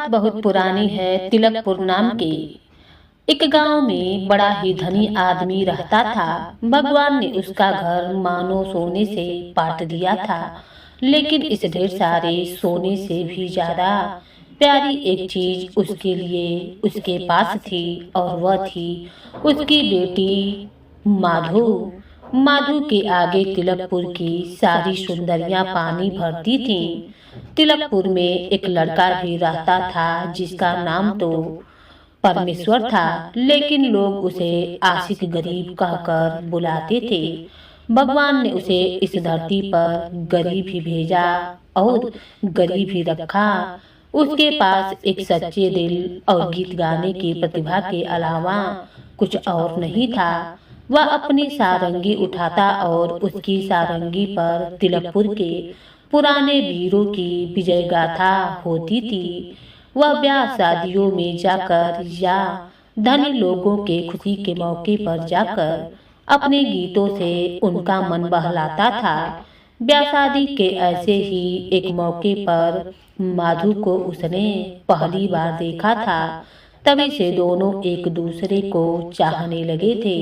बात बहुत पुरानी है। तिलकपुर नाम के एक गांव में बड़ा ही धनी आदमी रहता था। भगवान ने उसका घर मानो सोने से पाट दिया था, लेकिन इस ढेर सारे सोने से भी ज्यादा प्यारी एक चीज उसके लिए उसके पास थी, और वह थी उसकी बेटी माधु। माधु के आगे तिलकपुर की सारी सुंदरियां पानी भरती थीं। तिलकपुर में एक लड़का भी रहता था जिसका नाम तो परमेश्वर था, लेकिन लोग उसे आशिक गरीब कहकर बुलाते थे। भगवान ने उसे इस धरती पर गरीब ही भेजा और गरीब ही रखा। उसके पास एक सच्चे दिल और गीत गाने की प्रतिभा के अलावा कुछ और नहीं था। वह अपनी सारंगी उठाता और उसकी सारंगी पर तिलकपुर के पुराने वीरों की विजय गाथा होती थी। वह ब्याह शादियों में जाकर या धनी लोगों के खुशी के मौके पर जाकर अपने गीतों से उनका मन बहलाता था। ब्याह शादी के ऐसे ही एक मौके पर माधु को उसने पहली बार देखा था। तभी से दोनों एक दूसरे को चाहने लगे थे,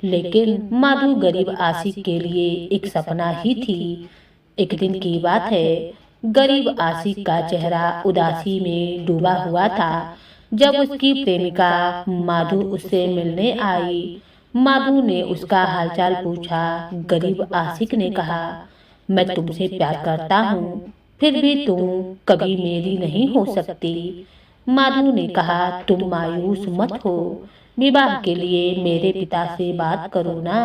लेकिन माधु गरीब आशिक के लिए एक सपना ही थी। एक दिन की बात है, गरीब आशिक का चेहरा उदासी में डूबा हुआ था जब उसकी प्रेमिका माधु उससे मिलने आई। माधु ने उसका हालचाल पूछा। गरीब आशिक ने कहा, मैं तुमसे प्यार करता हूँ, फिर भी तुम कभी मेरी नहीं हो सकती। माधु ने कहा, तुम मायूस मत हो, विवाह के लिए मेरे पिता से बात करो ना।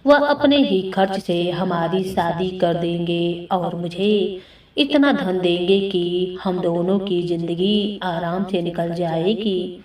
वह अपने ही खर्च से हमारी शादी कर देंगे और मुझे इतना धन देंगे कि हम दोनों की जिंदगी आराम से निकल जाएगी।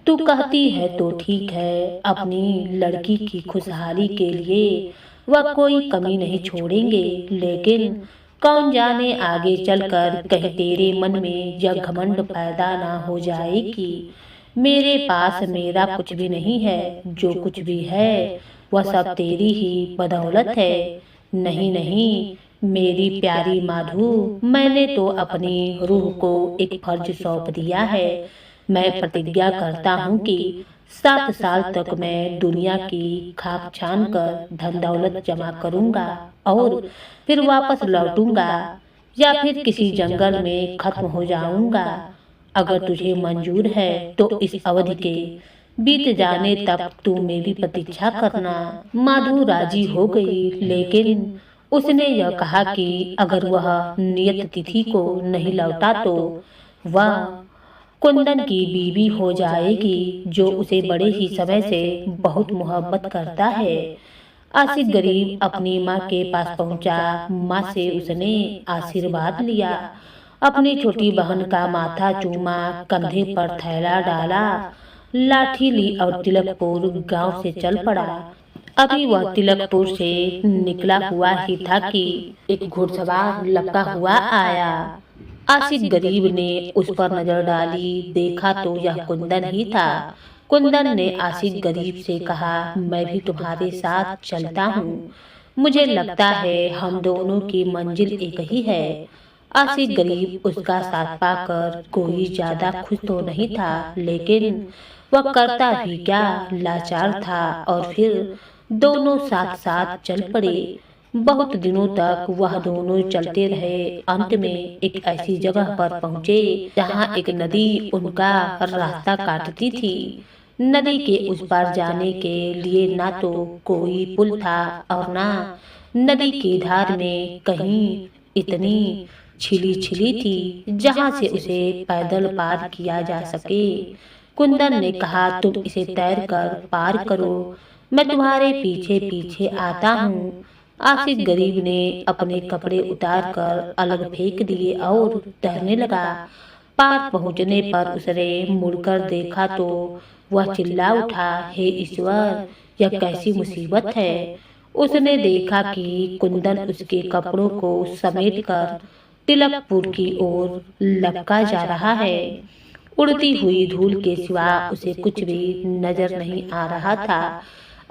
तू कहती है तो ठीक है, अपनी लड़की की खुशहाली के लिए वह कोई कमी नहीं छोड़ेंगे, लेकिन कौन जाने आगे चलकर कहीं तेरे मन में यह घमंड पैदा ना हो जाए कि मेरे पास मेरा कुछ भी नहीं है, जो कुछ भी है वह सब तेरी ही बदौलत है। नहीं नहीं मेरी प्यारी माधु, मैंने तो अपनी रूह को एक फर्ज सौंप दिया है। मैं प्रतिज्ञा करता हूँ कि 7 साल तक मैं दुनिया की खाक छान कर धन दौलत जमा करूँगा और फिर वापस लौटूंगा, या फिर किसी जंगल में खत्म हो जाऊंगा। अगर तुझे मंजूर है तो इस अवधि के बीत जाने तक तू मेरी प्रतीक्षा करना। माधु राजी हो गई, लेकिन उसने यह कहा कि अगर वह नियत तिथि को नहीं लौटा तो वह कुंदन की बीवी हो जाएगी, जो उसे बड़े ही समय से बहुत मोहब्बत करता है। आशिक गरीब अपनी माँ के पास पहुंचा। माँ से उसने आशीर्वाद लिया, अपनी छोटी बहन का माथा चूमा, कंधे पर थैला डाला, लाठी ली और तिलकपुर गांव से चल पड़ा। अभी वह तिलकपुर से निकला हुआ ही था कि एक घुड़सवार लपका हुआ आया। आशिक गरीब ने उस पर नजर डाली, देखा तो यह कुंदन ही था। कुंदन ने आशिक गरीब से कहा, मैं भी तुम्हारे साथ चलता हूँ, मुझे लगता है हम दोनों की मंजिल एक ही है। आशिक गरीब उसका साथ पाकर कोई ज्यादा खुश तो नहीं था, लेकिन वह करता भी क्या, लाचार था। और फिर दोनों साथ साथ चल पड़े। बहुत दिनों तक वह दोनों चलते रहे। अंत में एक ऐसी जगह पर पहुँचे जहाँ एक नदी उनका रास्ता काटती थी। नदी के उस पार जाने के लिए ना तो कोई पुल था और ना नदी की धार में कहीं इतनी छिली छिली थी जहाँ से उसे पैदल पार किया जा सके। कुंदन ने कहा, तुम इसे तैर कर पार करो, मैं तुम्हारे पीछे पीछे आता हूँ। आशिक गरीब ने अपने कपड़े उतार कर अलग फेंक दिए और तैरने लगा। पार पहुँचने पर उसने मुड़कर देखा तो वह चिल्ला उठा, हे ईश्वर, यह कैसी मुसीबत है। उसने देखा कि कुंदन उसके कपड़ों को समेटकर तिलकपुर की ओर लपका जा रहा है। उड़ती हुई धूल के सिवा उसे कुछ भी नजर नहीं आ रहा था।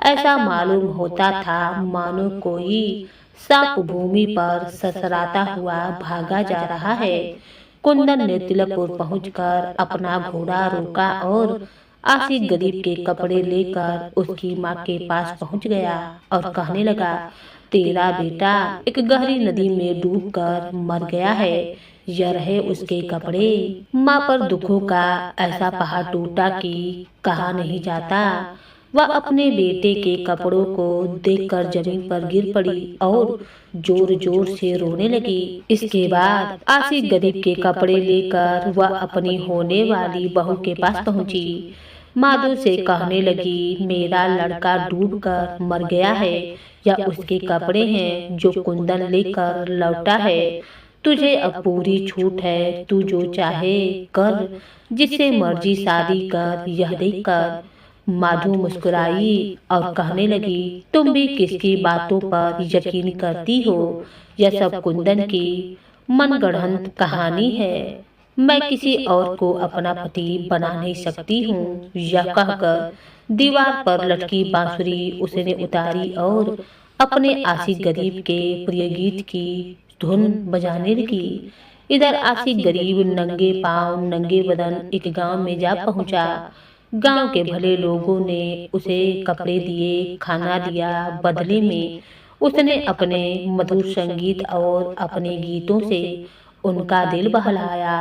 ऐसा मालूम होता था मानो कोई सांप भूमि पर ससराता हुआ भागा जा रहा है। कुंदन ने तिलकपुर पहुंचकर अपना घोड़ा रोका और आशिक गरीब के कपड़े लेकर उसकी माँ के पास पहुंच गया और कहने लगा, तेरा बेटा एक गहरी नदी में डूबकर मर गया है, यह रहे उसके कपड़े। माँ पर दुखों का ऐसा पहाड़ टूटा कि कहा नहीं जाता। वह अपने बेटे के कपड़ों को देखकर जमीन पर गिर पड़ी और जोर जोर से रोने लगी। इसके बाद आशिक गरीब के कपड़े लेकर वह अपनी होने वाली बहू के पास पहुंची। माधु से कहने लगी, मेरा लड़का डूबकर मर गया है, या उसके कपड़े हैं जो कुंदन लेकर लौटा है। तुझे अब पूरी छूट है, तू जो चाहे कर, जिससे मर्जी शादी कर, यह देख कर। माधु मुस्कुराई और कहने लगी, तुम भी किसकी बातों पर यकीन करती हो? यह सब कुंदन की मनगढ़ंत कहानी है। मैं किसी और को अपना पति बना नहीं सकती हूँ। यह कहकर दीवार पर लटकी बांसुरी उसने उतारी और अपने आशिक गरीब के प्रिय गीत की धुन बजाने लगी। इधर आशिक गरीब नंगे पांव नंगे बदन एक गांव में जा पहुंचा। गांव के भले लोगों ने उसे कपड़े दिए, खाना दिया। बदले में उसने अपने मधुर संगीत और अपने गीतों से उनका दिल बहलाया।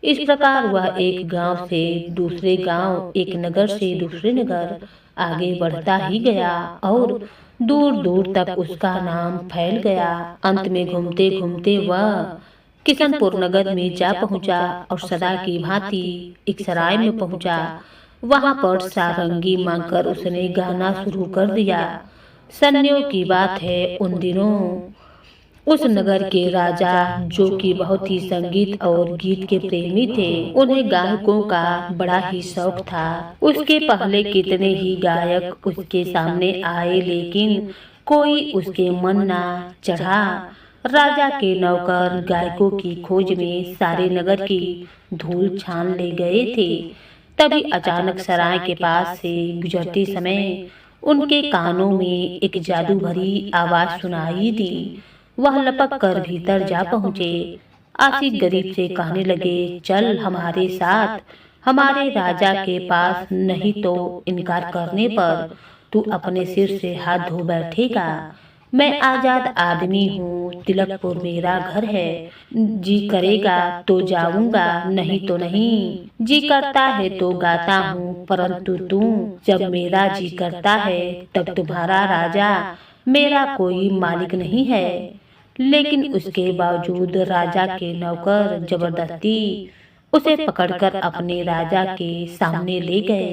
इस प्रकार वह एक गांव से दूसरे गांव, एक नगर से दूसरे नगर आगे बढ़ता ही गया और दूर दूर तक उसका नाम फैल गया। अंत में घूमते घूमते वह किशनपुर नगर में जा पहुंचा और सदा की भांति एक सराय में पहुंचा। वहां पर सारंगी मांगकर उसने गाना शुरू कर दिया। सन्नियों की बात है, उन दिनों उस नगर के राजा, जो कि बहुत ही संगीत और गीत के प्रेमी थे, उन्हें गायकों का बड़ा ही शौक था। उसके पहले कितने ही गायक उसके सामने आए, लेकिन कोई उसके मन ना चढ़ा। राजा के नौकर गायकों की खोज में सारे नगर की धूल छान ले गए थे। तभी अचानक सराय के पास से गुजरते समय उनके कानों में एक जादू भरी आवाज सुनाई दी। वह लपक कर भीतर जा पहुंचे। आशिक गरीब से कहने लगे, चल हमारे साथ हमारे राजा के पास, नहीं तो इनकार करने पर तू अपने सिर से हाथ धो बैठेगा। मैं आजाद आदमी हूँ, तिलकपुर मेरा घर है। जी करेगा तो जाऊंगा, नहीं तो नहीं। जी करता है तो गाता हूँ, परंतु तू, जब मेरा जी करता है तब तुम्हारा राजा मेरा कोई मालिक नहीं है। लेकिन उसके बावजूद राजा के नौकर जबरदस्ती उसे पकड़कर अपने राजा के सामने ले गए।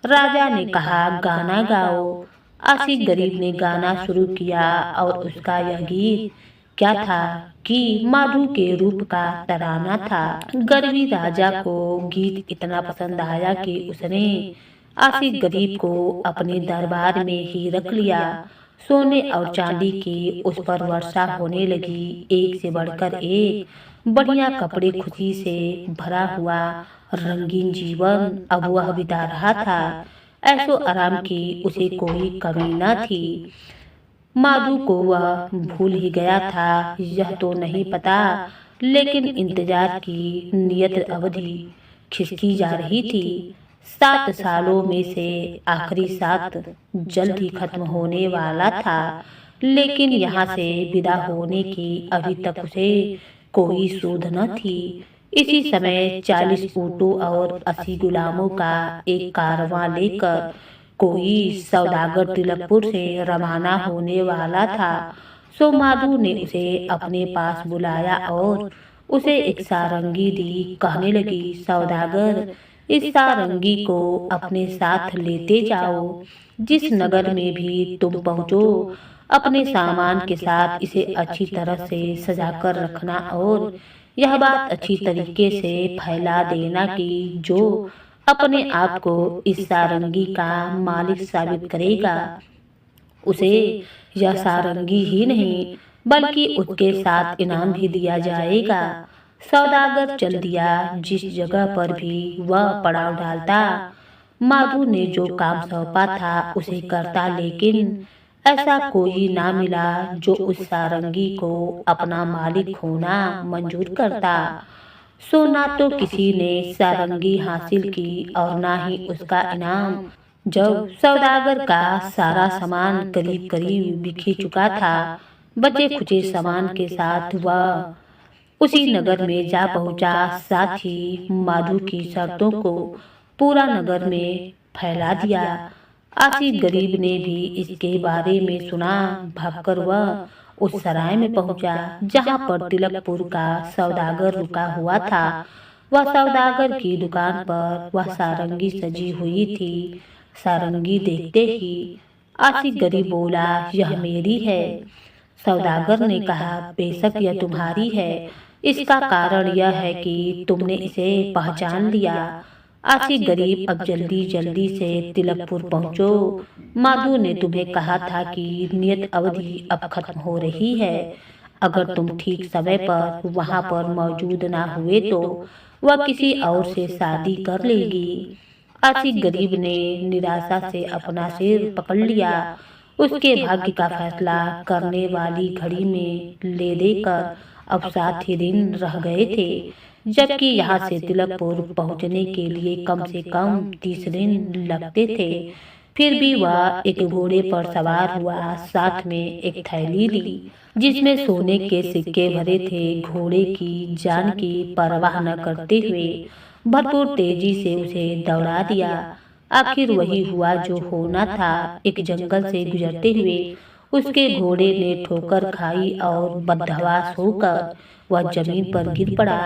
राजा ने कहा, गाना गाओ। आशिक गरीब ने गाना शुरू किया और उसका यह गीत क्या था कि माधु के रूप का तराना था। गरीबी राजा को गीत इतना पसंद आया कि उसने आशिक गरीब को अपने दरबार में ही रख लिया। सोने और चांदी की उस पर वर्षा होने लगी। एक से बढ़कर एक बढ़िया कपड़े, खुशी से भरा हुआ रंगीन जीवन अब वह बिता रहा था। ऐसो आराम की उसे कोई कमी न थी। माधु को वह भूल ही गया था, यह तो नहीं पता, लेकिन इंतजार की नियत अवधि खिसकी जा रही थी। 7 सालों में से आखिरी 7 जल्द ही खत्म होने वाला था, लेकिन यहाँ से विदा होने की अभी तक उसे कोई सूध न थी। इसी समय 40 ऊँटों और 80 गुलामों का एक कारवां लेकर कोई सौदागर तिलकपुर से रवाना होने वाला था। सो माधु ने उसे अपने पास बुलाया और उसे एक सारंगी दी। कहने लगी, सौदागर, इस सारंगी को अपने साथ लेते जाओ। जिस नगर में भी तुम पहुँचो, अपने सामान के साथ इसे अच्छी तरह से सजा कर रखना और यह बात अच्छी तरीके से फैला देना कि जो अपने आप को इस सारंगी का मालिक साबित करेगा, उसे यह सारंगी ही नहीं बल्कि उसके साथ इनाम भी दिया जाएगा। सौदागर चल दिया। जिस जगह पर भी वह पड़ाव डालता, माधु ने जो काम सौंपा था उसे करता, लेकिन ऐसा कोई ना मिला जो उस सारंगी को अपना मालिक होना मंजूर करता। सोना तो किसी ने सारंगी हासिल की और ना ही उसका इनाम। जब सौदागर का सारा सामान करीब करीब बिक चुका था, बचे खुचे सामान के साथ वह उसी नगर में जा पहुंचा। साथ ही माधु की शर्तों को पूरा नगर में फैला दिया। आसिफ गरीब ने भी इसके बारे में सुना। भागकर वह उस सराय में पहुंचा जहां पर तिलकपुर का सौदागर रुका हुआ था। वह सौदागर की दुकान पर वह सारंगी सजी हुई थी। सारंगी देखते ही आसिफ गरीब बोला, यह मेरी है। सौदागर ने कहा, बेशक यह तुम्हारी है। इसका कारण यह है कि तुमने इसे पहचान लिया। आसिफ गरीब, अब जल्दी जल्दी से तिलकपुर पहुंचो। माधु ने तुम्हें कहा था कि नियत अवधि अब खत्म हो रही है। अगर तुम ठीक समय पर वहां पर मौजूद ना हुए तो वह किसी और से शादी कर लेगी। आसिफ गरीब ने निराशा से अपना सिर पकड़ लिया। उसके भाग्य का फैसला करने वाली घड़ी में ले देकर अब 7 ही दिन रह गए थे, जबकि यहाँ से तिलकपुर पहुँचने के लिए कम से कम 30 दिन लगते थे। फिर भी वह एक घोड़े पर सवार हुआ, साथ में एक थैली ली जिसमें सोने के सिक्के भरे थे। घोड़े की जान की परवाह न करते हुए भरपूर तेजी से उसे दौड़ा दिया। आखिर वही हुआ जो होना था। एक जंगल से गुजरते हुए उसके घोड़े ने ठोकर खाई और बदहवास होकर वह जमीन पर गिर पड़ा।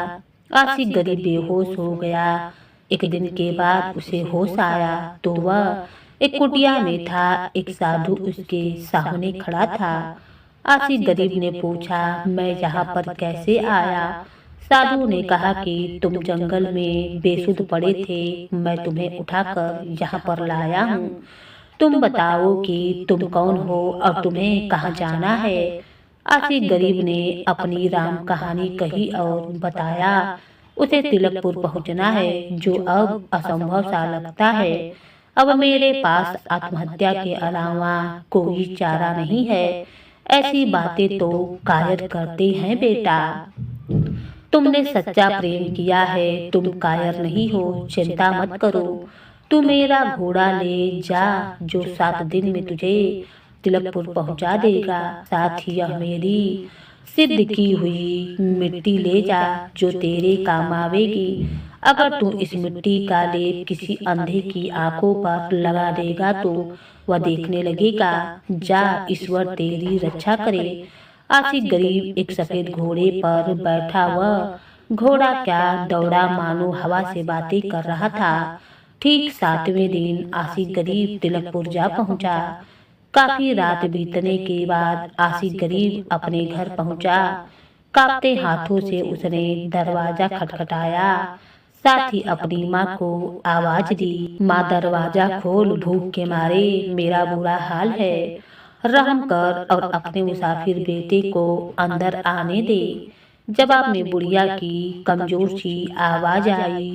आसिफ गरीब बेहोश हो गया। एक दिन के बाद उसे होश आया तो वह एक कुटिया में था। एक साधु उसके सामने खड़ा था। आसिफ गरीब ने पूछा, मैं यहाँ पर कैसे आया? साधु ने कहा कि तुम जंगल में बेसुध पड़े थे, मैं तुम्हें उठाकर यहाँ पर लाया हूँ। तुम बताओ कि तुम कौन हो और तुम्हें कहाँ जाना है? आसिफ गरीब ने अपनी राम कहानी कही और बताया, उसे तिलकपुर पहुंचना है जो अब असंभव सा लगता है। अब मेरे पास आत्महत्या के अलावा कोई चारा नहीं है। ऐसी बातें तो कायर करते हैं बेटा। तुमने सच्चा प्रेम किया है, तुम कायर नहीं हो। चिंता मत करो, तू मेरा घोड़ा ले जा जो 7 दिन में तुझे तिलकपुर पहुंचा देगा। साथ ही यह मेरी सिद्ध की हुई मिट्टी ले जा जो तेरे काम आवेगी। अगर तू इस मिट्टी का लेप किसी अंधे की आंखों पर लगा देगा तो वह देखने लगेगा। जा, ईश्वर तेरी रक्षा करे। आसिफ गरीब एक सफेद घोड़े पर बैठा हुआ घोड़ा क्या दौड़ा मानो हवा से बातें कर रहा था। ठीक 7वें दिन आसिफ गरीब तिलकपुर जा पहुंचा। काफी रात बीतने के बाद आसिफ गरीब अपने घर पहुंचा। कांपते हाथों से उसने दरवाजा खटखटाया, साथ ही अपनी माँ को आवाज दी, माँ दरवाजा खोल, भूख के मारे मेरा बुरा हाल है। रहम कर और अपने मुसाफिर बेटे को अंदर आने दे। जवाब में बुढ़िया की कमजोर सी आवाज आई,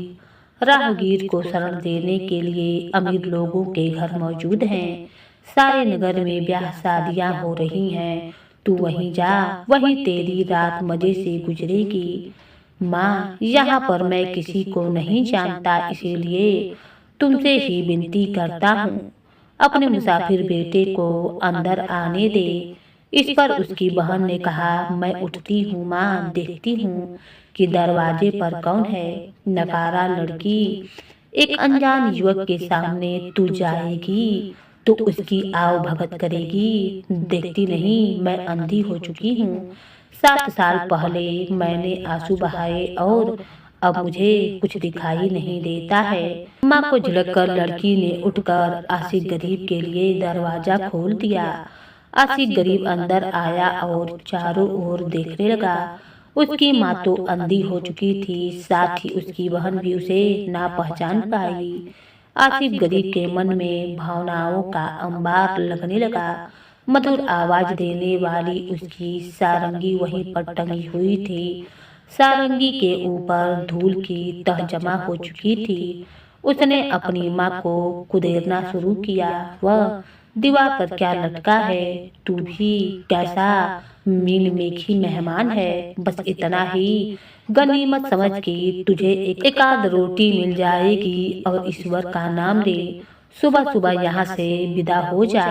राहगीर को शरण देने के लिए अमीर लोगों के घर मौजूद हैं। सारे नगर में ब्याह शादियां हो रही हैं, तू वहीं जा, वहीं तेरी रात मजे से गुजरेगी। माँ, यहाँ पर मैं किसी को नहीं जानता, इसीलिए तुमसे ही विनती करता हूँ, अपने मुसाफिर बेटे को अंदर आने दे। इस पर उसकी बहन ने कहा, मैं उठती हूँ माँ, देखती हूँ कि दरवाजे पर कौन है। नकारा लड़की एक अनजान युवक के सामने तू जाएगी तो उसकी आव भगत करेगी। देखती नहीं मैं अंधी हो चुकी हूँ। 7 साल पहले मैंने आंसू बहाए और अब मुझे कुछ दिखाई नहीं देता है। माँ को झिड़ककर लड़की ने उठकर आसिफ गरीब के लिए दरवाजा खोल दिया। आसिफ गरीब अंदर आया और चारों ओर देखने लगा। उसकी माँ तो अंधी हो चुकी थी, साथ ही उसकी बहन भी उसे ना पहचान पाई। आसिफ गरीब के मन में भावनाओं का अंबार लगने लगा। मधुर आवाज देने वाली उसकी सारंगी वहीं पर टंगी हुई थी। सारंगी के ऊपर धूल की तह जमा हो चुकी थी। उसने अपनी माँ को कुदेरना शुरू किया, वह दीवार पर क्या लटका है, तू भी कैसा मीन मेखी मेहमान है, बस इतना ही गनीमत समझ के तुझे एक आध रोटी मिल जाएगी और ईश्वर का नाम ले सुबह सुबह यहाँ से विदा हो जा।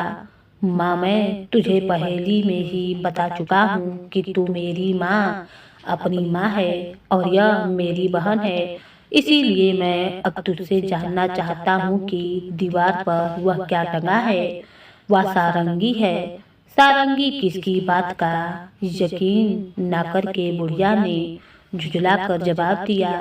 माँ, मैं तुझे पहेली में ही बता चुका हूँ कि तू मेरी माँ अपनी माँ है और यह मेरी बहन है। इसीलिए मैं अब तुझसे जानना चाहता हूँ कि दीवार पर वह क्या टंगा है। वह सारंगी है। सारंगी किसकी बात का यकीन ना करके बुढ़िया ने झुझला कर जवाब दिया,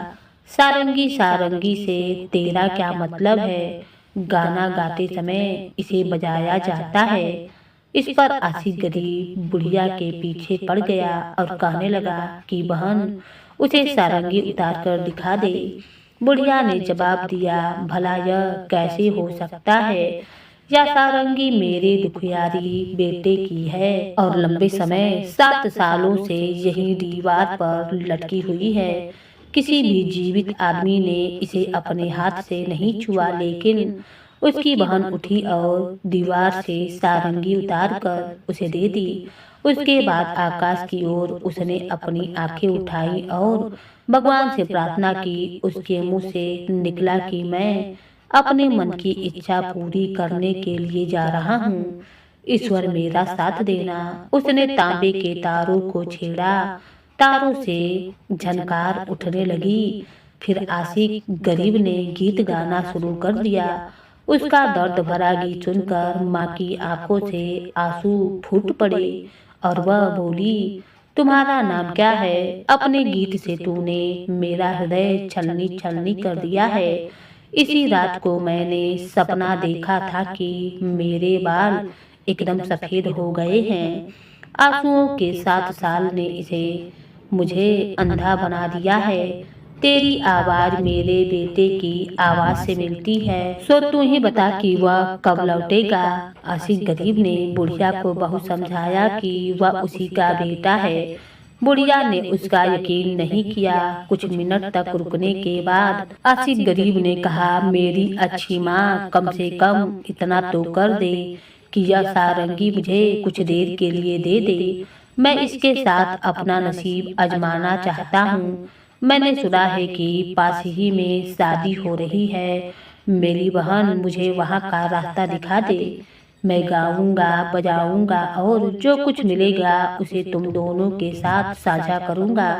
सारंगी सारंगी से तेरा क्या मतलब है? गाना गाते समय इसे बजाया जाता है। इस पर आसिफ गरीब बुढ़िया के पीछे पड़ गया और कहने लगा कि बहन, उसे सारंगी उतार कर दिखा दे। बुढ़िया ने जवाब दिया, भला यह कैसे हो सकता है? या सारंगी मेरे दुखियारी बेटे की है और लंबे समय 7 सालों से यही दीवार पर लटकी हुई है। किसी भी जीवित आदमी ने इसे अपने हाथ से नहीं छुआ, लेकिन उसकी बहन उठी और दीवार से सारंगी उतार कर उसे दे दी। उसके बाद आकाश की ओर उसने अपनी आंखें उठाई और भगवान से प्रार्थना की। उसके मुंह से निकला कि मैं अपने मन की इच्छा पूरी करने के लिए जा रहा हूँ। ईश्वर मेरा साथ देना। उसने तांबे के तारों को छेड़ा, तारों से झनकार उठने लगी। फिर आशिक गरीब ने गीत गाना शुरू कर दिया। उसका दर्द भरा गीत सुनकर माँ की आंखों से आंसू फूट पड़े और वह बोली, तुम्हारा नाम क्या है? अपने गीत से तूने मेरा हृदय छलनी छलनी कर दिया है। इसी रात को मैंने सपना देखा था कि मेरे बाल एकदम सफेद हो गए हैं। आंसुओं के 7 साल ने इसे मुझे अंधा बना दिया है। तेरी आवाज मेरे बेटे की आवाज से मिलती है, सो तू ही बता कि वह कब लौटेगा। आसिफ गरीब ने बुढ़िया को बहुत समझाया कि वह उसी का बेटा है। बुढ़िया ने उसका यकीन नहीं किया। कुछ मिनट तक रुकने के बाद आसिफ गरीब ने कहा, मेरी अच्छी माँ, कम से कम इतना तो कर दे कि यह सारंगी मुझे कुछ देर के लिए दे दे। मैं इसके साथ अपना नसीब आजमाना चाहता हूँ। मैंने सुना है कि पास ही में शादी हो रही है। मेरी बहन, मुझे वहाँ का रास्ता दिखा दे। मैं गाऊंगा, बजाऊंगा और जो कुछ मिलेगा उसे तुम दोनों के साथ साझा करूंगा।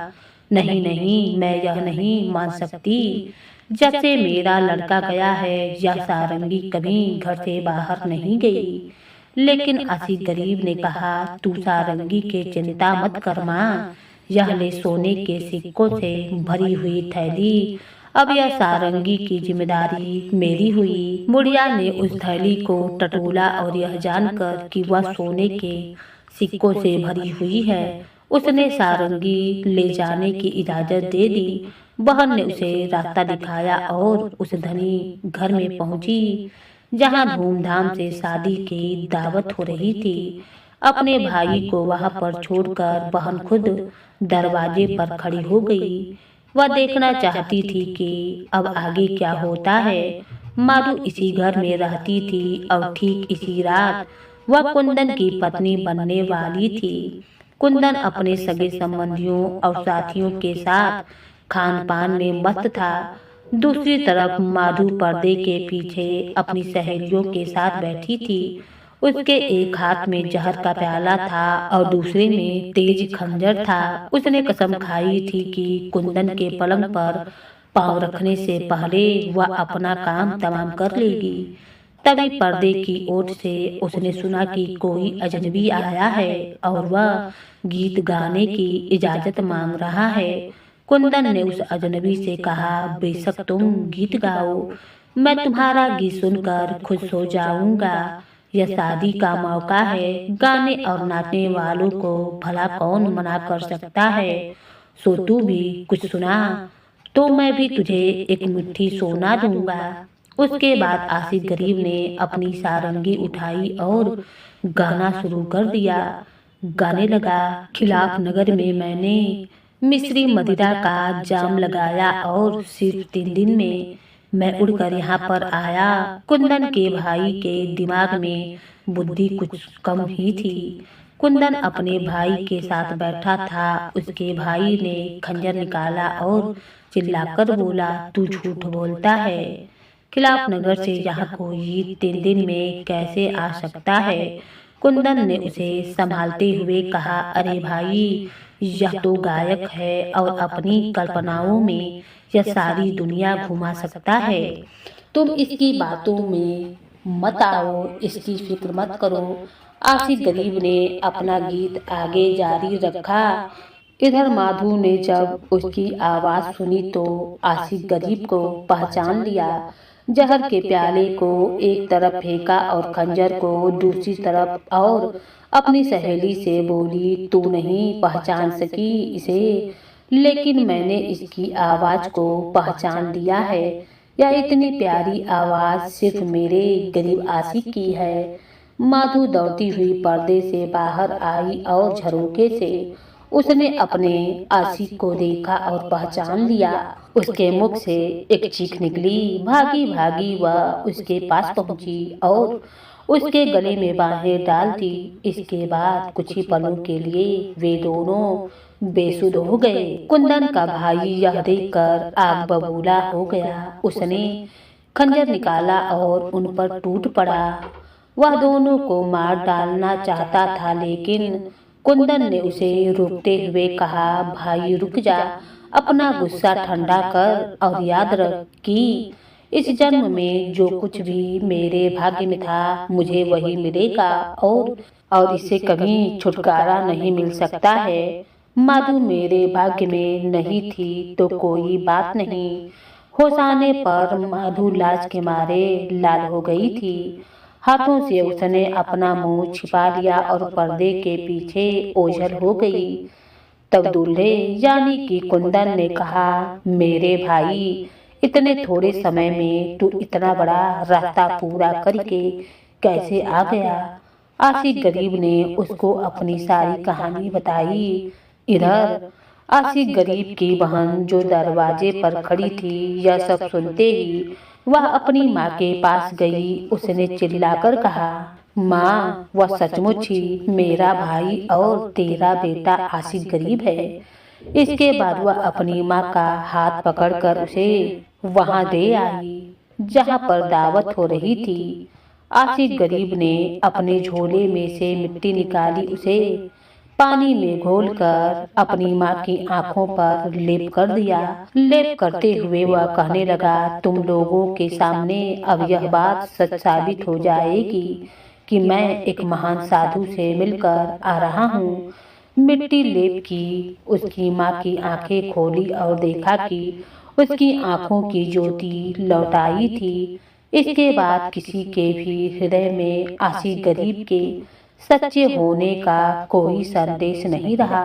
नहीं नहीं, मैं यह नहीं मान सकती। जब से मेरा लड़का गया है, यह सारंगी कभी घर से बाहर नहीं गई। लेकिन आसिफ गरीब ने कहा, तू सारंगी के चिंता मत कर माँ। यह ले सोने के सिक्कों से भरी हुई थैली। अब यह सारंगी की जिम्मेदारी मेरी हुई। बुढ़िया ने उस थैली को टटोला और यह जानकर कि वह सोने के सिक्कों से भरी हुई है, उसने सारंगी ले जाने की इजाजत दे दी। बहन ने उसे रास्ता दिखाया और उस धनी घर में पहुंची, जहां धूमधाम से शादी की दावत हो रही थी। अपने भाई को वहां पर छोड़कर बहन खुद दरवाजे पर खड़ी हो गई। वह देखना चाहती थी कि अब आगे क्या होता है। माधु इसी घर में रहती थी और ठीक इसी रात वह कुंदन की पत्नी बनने वाली थी। कुंदन अपने सगे संबंधियों और साथियों के साथ खान पान में मस्त था। दूसरी तरफ माधु पर्दे के पीछे अपनी सहेलियों के साथ बैठी थी। उसके एक हाथ में जहर का प्याला था और दूसरे में तेज खंजर था। उसने कसम खाई थी कि कुंदन के पलंग पर पांव रखने से पहले वह अपना काम तमाम कर लेगी। तभी पर्दे की ओर से उसने सुना कि कोई अजनबी आया है और वह गीत गाने की इजाजत मांग रहा है। कुंदन ने उस अजनबी से कहा, बेशक तुम गीत गाओ, मैं तुम्हारा गीत सुनकर खुश हो जाऊंगा। यह शादी का मौका है, गाने और नाचने वालों को भला कौन मना कर सकता है। सो तू भी कुछ सुना तो मैं भी तुझे एक मुट्ठी सोना दूंगा। उसके बाद आसिफ गरीब ने अपनी सारंगी उठाई और गाना शुरू कर दिया। गाने लगा, खिलाफ नगर में मैंने मिश्री मदिरा का जाम लगाया और सिर्फ 3 दिन में मैं उड़कर यहाँ पर आया। कुंदन के भाई के दिमाग में बुद्धि कुछ कम ही थी। कुंदन अपने भाई के साथ बैठा था। उसके भाई ने खंजर निकाला और चिल्लाकर बोला, तू झूठ बोलता है। खिलाफ नगर से यहाँ कोई 3 दिन में कैसे आ सकता है? कुंदन ने उसे संभालते हुए कहा, अरे भाई, यह तो गायक है और अपनी कल्पनाओं में यह सारी दुनिया घुमा सकता है। तुम इसकी बातों में मत आओ, इसकी फिक्र मत करो। आसिफ गरीब ने अपना गीत आगे जारी रखा। इधर माधु ने जब उसकी आवाज सुनी तो आसिफ गरीब को पहचान लिया। जहर के प्याले को एक तरफ फेंका और खंजर को दूसरी तरफ और अपनी सहेली से बोली, तू नहीं पहचान सकी इसे, लेकिन मैंने इसकी आवाज को पहचान लिया है। यह इतनी प्यारी आवाज सिर्फ मेरे गरीब आशिक की है। माधु दौड़ती हुई पर्दे से बाहर आई और झरोके से उसने अपने आशिक को देखा और पहचान लिया। उसके मुख से एक चीख निकली। भागी भागी वह उसके पास पहुंची और उसके गले में बाहें डाल दी। इसके बाद कुछ ही पलों के लिए वे दोनों बेसुध हो गए। कुंदन का भाई यह देखकर आग बबूला हो गया। उसने खंजर निकाला और उन पर टूट पड़ा। वह दोनों को मार डालना चाहता था, लेकिन कुंदन ने उसे रोकते हुए कहा, भाई रुक जा, अपना गुस्सा ठंडा कर और याद रख कि इस जन्म में जो कुछ भी मेरे भाग्य में था मुझे वही मिलेगा और इससे कभी छुटकारा नहीं मिल सकता है। माधु मेरे भाग्य में नहीं थी तो कोई बात नहीं। होश आने पर माधु लाज के मारे लाल हो गई थी। हाथों से उसने अपना मुंह छिपा लिया और पर्दे के पीछे ओझल हो गई। तब दूल्हे यानी कि कुंदन ने कहा, मेरे भाई, इतने थोड़े समय में तू इतना बड़ा रास्ता पूरा करके कैसे आ गया? आशिक गरीब ने उसको अपनी सारी कहानी बताई। इधर आशिक गरीब की बहन जो दरवाजे पर खड़ी थी, यह सब सुनते ही वह अपनी माँ के पास गई। उसने चिल्लाकर कहा, माँ, वह सचमुच ही मेरा भाई और तेरा बेटा आशिक गरीब है। इसके बाद वह अपनी माँ का हाथ पकड़कर उसे वहां दे आई जहां पर दावत हो रही थी। आशिक गरीब ने अपने झोले में से मिट्टी निकाली, उसे पानी में घोलकर अपनी माँ की आंखों पर लेप कर दिया। लेप करते हुए वह कहने लगा, तुम लोगों के सामने अब यह बात सच साबित हो जाएगी कि मैं एक महान साधु से मिलकर आ रहा हूँ। मिट्टी लेप की उसकी माँ की आंखें खोली और देखा कि उसकी आंखों की ज्योति लौट आई थी। इसके बाद किसी के भी हृदय में आशिक गरीब के सच्चे होने का कोई संदेश नहीं रहा।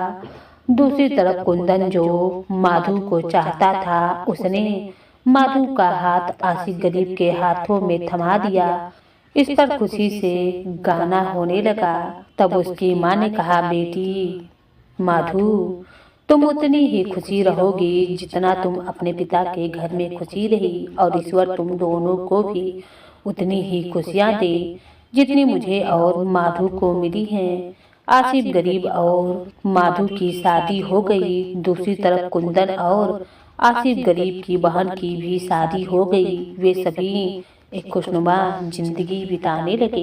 दूसरी तरफ कुंदन जो माधु को चाहता था, उसने माधु का हाथ आशिक गरीब के हाथों में थमा दिया। इस पर खुशी से गाना होने लगा। तब उसकी माँ ने कहा, बेटी माधु, तुम उतनी ही खुशी रहोगी जितना तुम अपने पिता के घर में खुशी रही, और ईश्वर तुम दोनों को भी उतनी ही खुशियाँ दे जितनी मुझे और माधु को मिली हैं। आसिफ गरीब और माधु की शादी हो गई। दूसरी तरफ कुंदन और आसिफ गरीब की बहन की भी शादी हो गई। वे सभी एक खुशनुमा जिंदगी बिताने लगे।